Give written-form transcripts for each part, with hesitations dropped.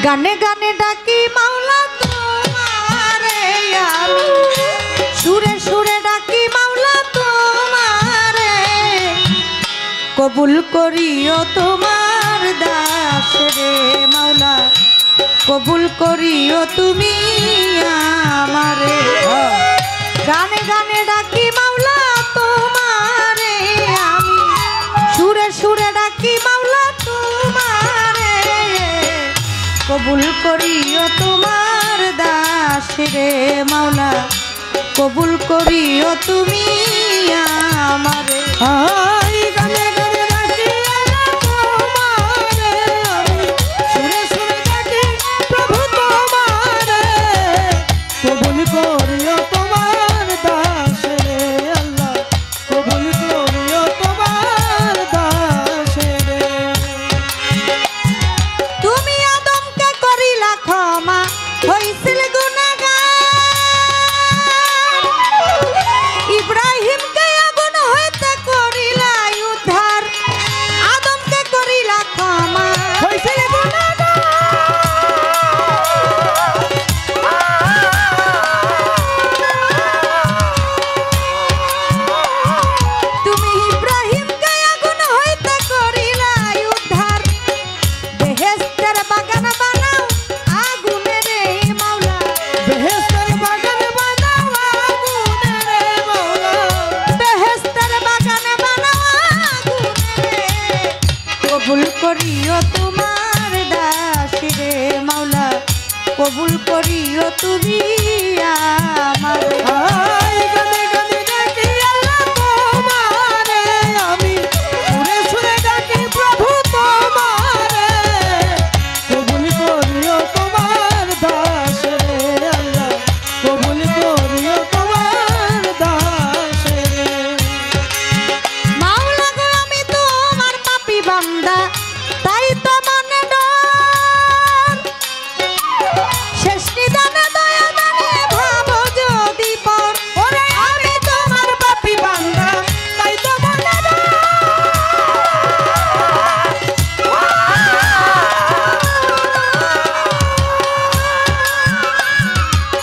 গানে গানে ডাকি মাওলা তোমারে আমি সুরে সুরে ডাকি মাওলা তোমারে কবুল করিও তোমার দাস রে মাওলা কবুল করিও তুমি আমারে গানে গানে ডাকি মাওলা তোমারে আমি সুরে সুরে ডাকি মাওলা তোমারে কবুল করিও তোমার দাস রে মাওলা কবুল করিও তুমি আমারে গানে গানে ডাকি তোমারে আমি সুরে সুরে ডাকি প্রভু তোমারে কবুল করিও তোমার দাস রে আল্লাহ কবুল করিও তোমার দাস রে তুমি আদমকে করিলা ক্ষমা হইছিল গুনাহগার ইব্রাহিমকে আগুন হইতে করিলা উদ্ধার আদমকে করিলা ক্ষমা হইছিল তুমি ইব্রাহিমকে আগুন হইতে করিলা উদ্ধার বেহেশতের বাগান বানাও আগুনে রে মাওলা বেহেশতের বাগান বানাও আগুনে রে মাওলা বেহেশতের বাগান বানাও আগুনে রে কবুল করিও তোমার দাস রে মাওলা কবুল করিও তুমি আমার গানে গানে ডাকি আল্লাহ তোমারে আমি সুরে সুরে ডাকি প্রভু তোমারে কবুল করিও তোমার দাস রে আল্লাহ কবুল করিও তোমার দাস রে মাওলা গো আমি তোমার পাপী বান্দা তাই তো মনে ডর শেষ নিদানে দয়া দানে ভাবো যদি পর ওরে আমি তোমার পাপী বান্দা তাই তো মনে ডর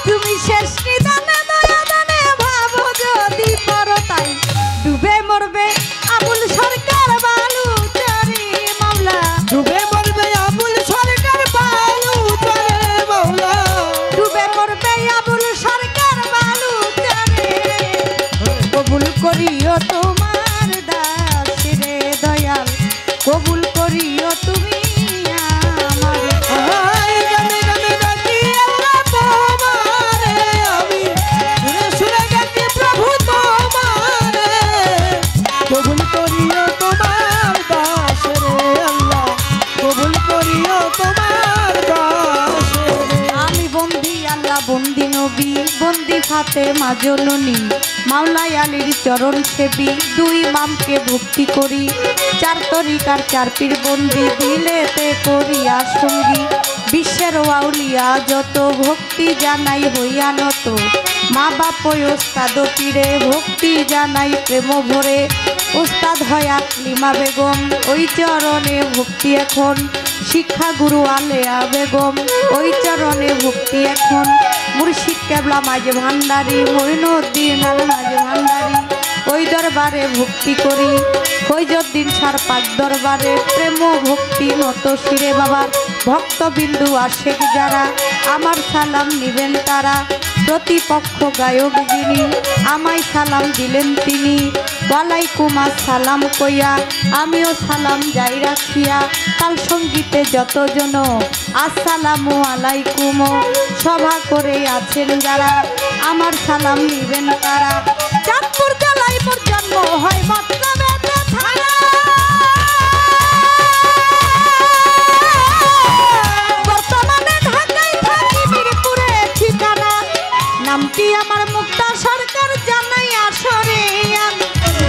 তুমি শেষ নিদানে দয়া দানে ভাবো যদি পর তাই ডুবে মরবে আবুল সরকার বালু চরে মাওলা ডুবে মরবে আবুল সরকার বালু চরে মাওলা ডুবে মরবে আবুল সরকার বালু চরে কবুল করিও তোমার দাস রে দয়াল কবুল করিও তুমি আমার গানে গানে ডাকি আল্লাহ তোমারে আমি সুরে সুরে ডাকি প্রভু তোমারে কবুল করিও তোমার দাস রে আল্লাহ কবুল করিও তোমার দাস রে আমি বন্দি আল্লাহ বন্দি নবী বন্দি ফাতেমা জননী মাওলাই আলীর চরণ সেবী দুই ইমামকে ভক্তি করি চার তরিকার চার পীর বন্দি দিলেতে করিয়া সঙ্গী বিশ্বের আউলিয়া যত ভক্তি জানাই হইয়া নত মা বাপ ওস্তাদ পীরে ভক্তি জানাই প্রেম ভরে ওস্তাদ হয় আকলিমা বেগম ওই চরণে ভক্তি এখন শিক্ষা গুরু আলেয়া বেগম ওই চরণে ভক্তি এখন মুর্শিদ কেবলা মাঝে ভান্ডারী মঈনুদ্দিন আল মাঝে ভান্ডারী ওই দরবারে ভক্তি করি ফৈজুদ্দিন সার পাক দরবারে প্রেম ভক্তি নত শিরে বাবার ভক্তবিন্দু আশেক যারা আমার সালাম নিবেন তারা প্রতিপক্ষ গায়ক যিনি আমায় সালাম দিলেন তিনি ওয়ালাইকুম আসসালাম কইয়া আমিও সালাম যাই রাখিয়া কাল সঙ্গীতে যতজন আসসালামু আলাইকুম সভা করে আছেন যারা আমার সালাম নিবেন তারা চাঁদপুর জেলায় মোর জন্ম হয় মতলবেতে থানা বর্তমানে ঢাকায় থাকি মিরপুরে ঠিকানা নামটি আমার মুক্তা সরকার জানাই আসরে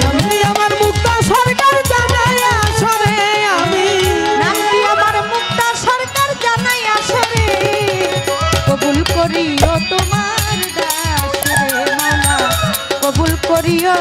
নামটি আমার মুক্তা সরকার জানাই আসরে আমি নামটি আমার মুক্তা সরকার জানাই আসরে কবুল করিও তোমার দাস রে মাওলা কবুল করিও